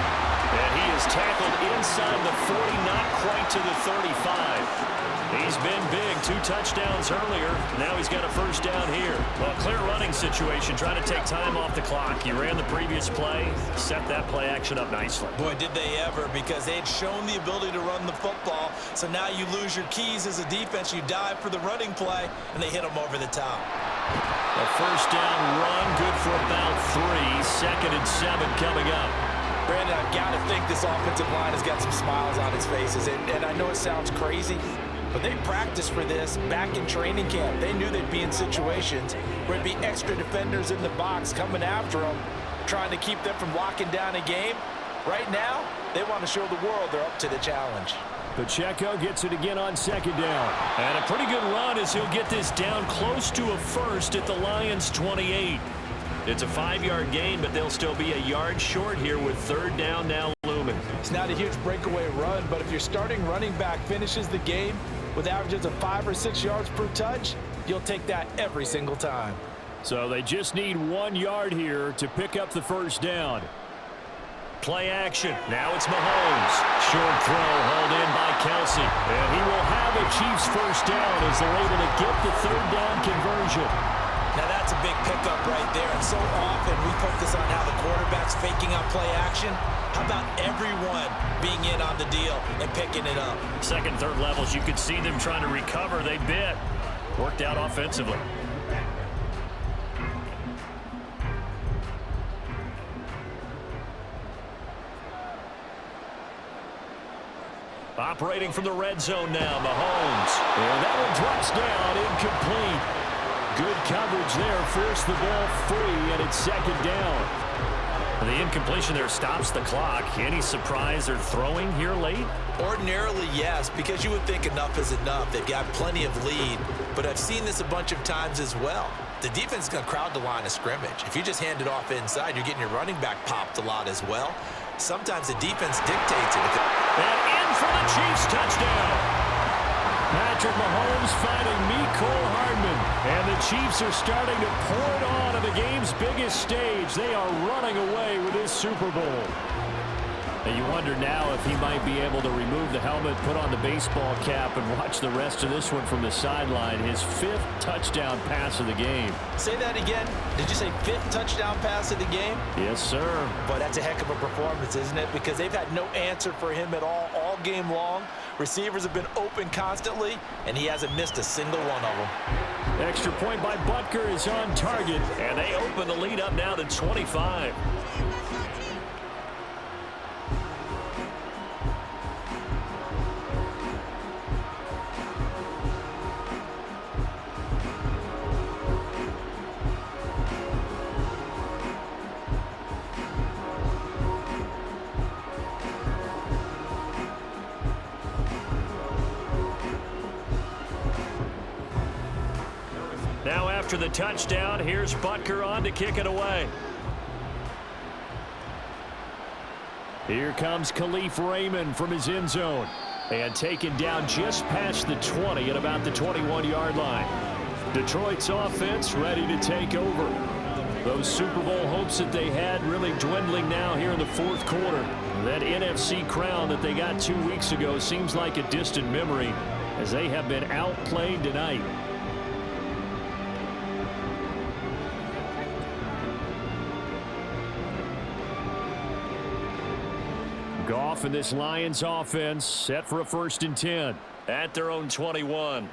And he is tackled inside the 40, not quite to the 35. He's been big. 2 touchdowns earlier. Now he's got a first down here. Well, clear running situation, trying to take time off the clock. He ran the previous play, set that play action up nicely. Boy, did they ever, because they had shown the ability to run the football. So now you lose your keys as a defense. You dive for the running play, and they hit them over the top. A first down run, good for about 3. 2nd and 7 coming up. Brandon, I've got to think this offensive line has got some smiles on its faces. And I know it sounds crazy, but they practiced for this back in training camp. They knew they'd be in situations where it'd be extra defenders in the box coming after them, trying to keep them from locking down a game. Right now, they want to show the world they're up to the challenge. Pacheco gets it again on 2nd down. And a pretty good run as he'll get this down close to a first at the Lions' 28. It's a 5-yard gain, but they'll still be a yard short here with 3rd down now looming. It's not a huge breakaway run, but if your starting running back finishes the game with averages of 5 or 6 yards per touch, you'll take that every single time. So they just need 1 yard here to pick up the first down. Play action. Now it's Mahomes. Short throw hauled in by Kelsey. And he will have a Chiefs first down as they're able to get the 3rd down conversion. Now that's a big pickup right there. And so often we focus on how the quarterback's faking out play action. How about everyone being in on the deal and picking it up? 2nd, 3rd levels, you could see them trying to recover. They bit. Worked out offensively. Operating from the red zone now, Mahomes. And that one drops down, incomplete. Good coverage there, forced the ball free, and it's 2nd down. The incompletion there stops the clock. Any surprise they're throwing here late? Ordinarily, yes, because you would think enough is enough. They've got plenty of lead, but I've seen this a bunch of times as well. The defense is going to crowd the line of scrimmage. If you just hand it off inside, you're getting your running back popped a lot as well. Sometimes the defense dictates it. And in for the Chiefs touchdown. Patrick Mahomes finding Mecole Hardman. And the Chiefs are starting to pour it on the game's biggest stage. They are running away with this Super Bowl. And you wonder now if he might be able to remove the helmet, put on the baseball cap, and watch the rest of this one from the sideline. His 5th touchdown pass of the game. Say that again. Did you say 5th touchdown pass of the game? Yes, sir. But that's a heck of a performance, isn't it? Because they've had no answer for him at all game long. Receivers have been open constantly, and he hasn't missed a single one of them. Extra point by Butker is on target, and they open the lead up now to 25. Now after the touchdown, here's Butker on to kick it away. Here comes Khalif Raymond from his end zone. And taken down just past the 20 at about the 21-yard line. Detroit's offense ready to take over. Those Super Bowl hopes that they had really dwindling now here in the 4th quarter. That NFC crown that they got 2 weeks ago seems like a distant memory as they have been outplayed tonight. Goff and this Lions offense set for a 1st and 10 at their own 21.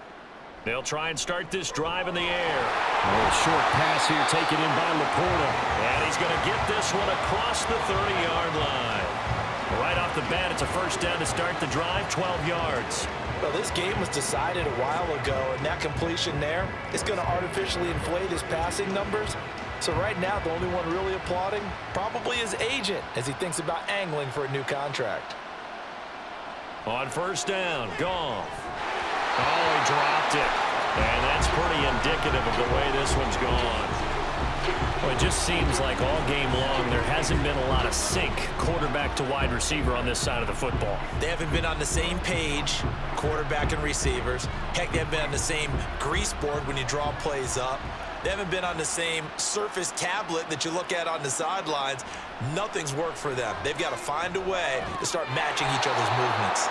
They'll try and start this drive in the air. Oh, short pass here taken in by Laporta. And he's going to get this one across the 30-yard line. Right off the bat, it's a first down to start the drive, 12 yards. Well, this game was decided a while ago, and that completion there is going to artificially inflate his passing numbers. So right now, the only one really applauding probably his agent as he thinks about angling for a new contract. On first down, Goff. Oh, he dropped it. And that's pretty indicative of the way this one's gone. Well, it just seems like all game long there hasn't been a lot of sync quarterback to wide receiver on this side of the football. They haven't been on the same page, quarterback and receivers. Heck, they haven't been on the same grease board when you draw plays up. They haven't been on the same surface tablet that you look at on the sidelines. Nothing's worked for them. They've got to find a way to start matching each other's movements.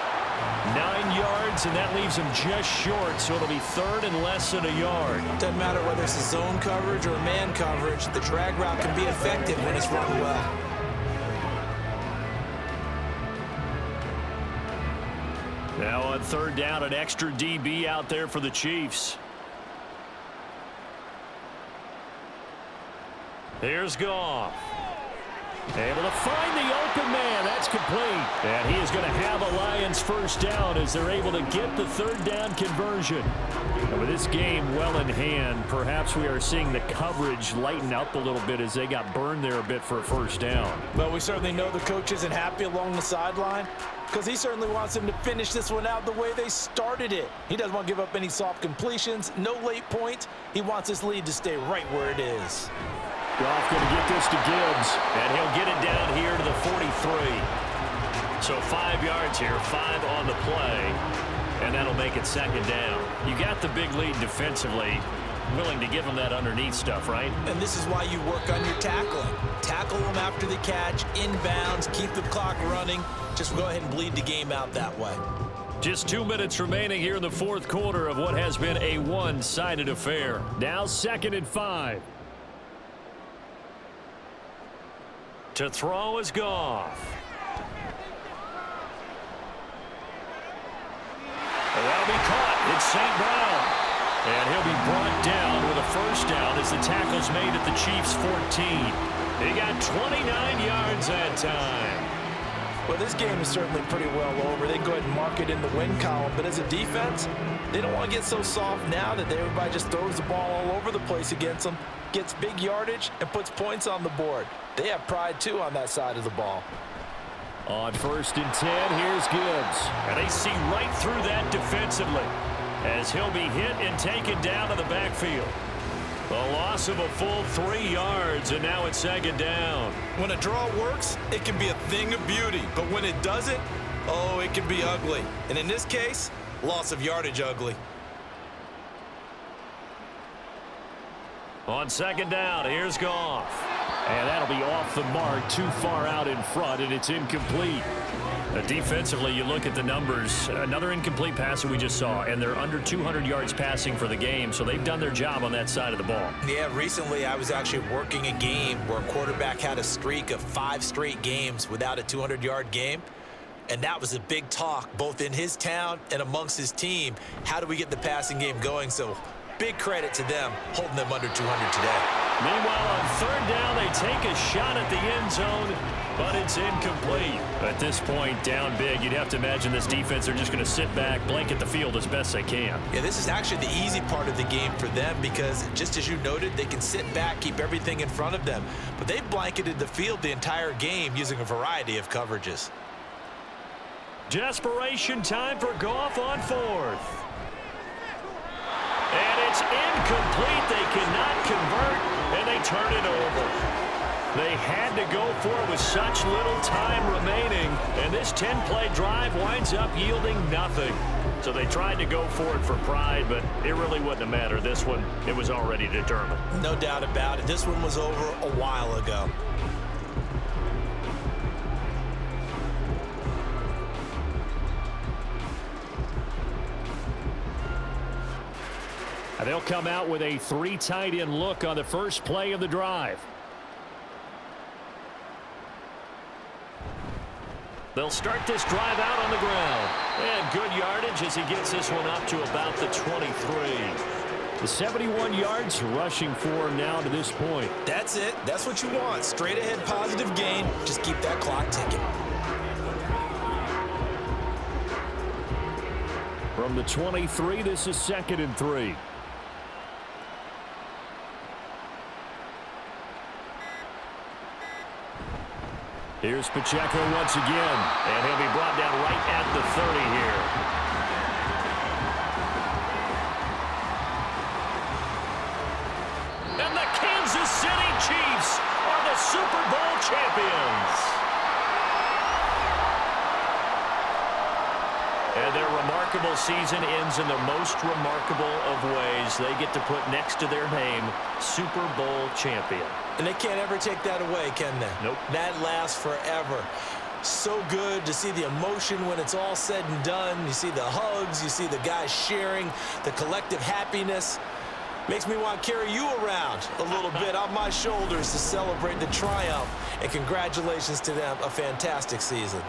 9 yards, and that leaves them just short, so it'll be third and less than a yard. Doesn't matter whether it's a zone coverage or a man coverage. The drag route can be effective when it's run well. Now on third down, an extra DB out there for the Chiefs. Here's Goff. Able to find the open man. That's complete. And he is going to have a Lions first down as they're able to get the third down conversion. And with this game well in hand, perhaps we are seeing the coverage lighten up a little bit as they got burned there a bit for a first down. Well, we certainly know the coach isn't happy along the sideline because he certainly wants them to finish this one out the way they started it. He doesn't want to give up any soft completions, no late points. He wants his lead to stay right where it is. Goff going to get this to Gibbs, and he'll get it down here to the 43. So 5 yards here, 5 on the play, and that'll make it second down. You got the big lead defensively, willing to give them that underneath stuff, right? And this is why you work on your tackling. Tackle them after the catch, inbounds, keep the clock running. Just go ahead and bleed the game out that way. Just 2 minutes remaining here in the fourth quarter of what has been a one-sided affair. Now 2nd and 5. To throw is Goff. That'll be caught. It's St. Brown. And he'll be brought down with a first down as the tackle's made at the Chiefs' 14. He got 29 yards that time. Well, this game is certainly pretty well over. They can go ahead and mark it in the win column. But as a defense, they don't want to get so soft now that everybody just throws the ball all over the place against them, gets big yardage, and puts points on the board. They have pride, too, on that side of the ball. On 1st and 10, here's Gibbs. And they see right through that defensively as he'll be hit and taken down to the backfield. A loss of a full 3 yards, and now it's second down. When a draw works, it can be a thing of beauty. But when it doesn't, oh, it can be ugly. And in this case, loss of yardage ugly. On second down, here's Goff. And that'll be off the mark, too far out in front, and it's incomplete. Defensively, you look at the numbers. Another incomplete pass that we just saw, and they're under 200 yards passing for the game, so they've done their job on that side of the ball. Yeah, recently I was actually working a game where a quarterback had a streak of 5 straight games without a 200-yard game. And that was a big talk, both in his town and amongst his team. How do we get the passing game going? So big credit to them, holding them under 200 today. Meanwhile, on third down, they take a shot at the end zone, but it's incomplete. At this point, down big, you'd have to imagine this defense, they're just going to sit back, blanket the field as best they can. Yeah, this is actually the easy part of the game for them because, just as you noted, they can sit back, keep everything in front of them. But they've blanketed the field the entire game using a variety of coverages. Desperation time for Goff on 4th. And it's incomplete. They cannot convert, and they turn it over. They had to go for it with such little time remaining, and this 10-play drive winds up yielding nothing. So they tried to go for it for pride, but it really wouldn't have mattered. This one, it was already determined. No doubt about it. This one was over a while ago. They'll come out with a 3 tight end look on the first play of the drive. They'll start this drive out on the ground. And good yardage as he gets this one up to about the 23. The 71 yards rushing for now to this point. That's it. That's what you want. Straight ahead positive gain. Just keep that clock ticking. From the 23, this is 2nd and 3. Here's Pacheco once again, and he'll be brought down right at the 30 here. And the Kansas City Chiefs are the Super Bowl champions. And their remarkable remarkable season ends in the most remarkable of ways. They get to put next to their name, Super Bowl champion. And they can't ever take that away, can they? Nope. That lasts forever. So good to see the emotion when it's all said and done. You see the hugs, you see the guys sharing, the collective happiness. Makes me want to carry you around a little bit on my shoulders to celebrate the triumph. And congratulations to them, a fantastic season.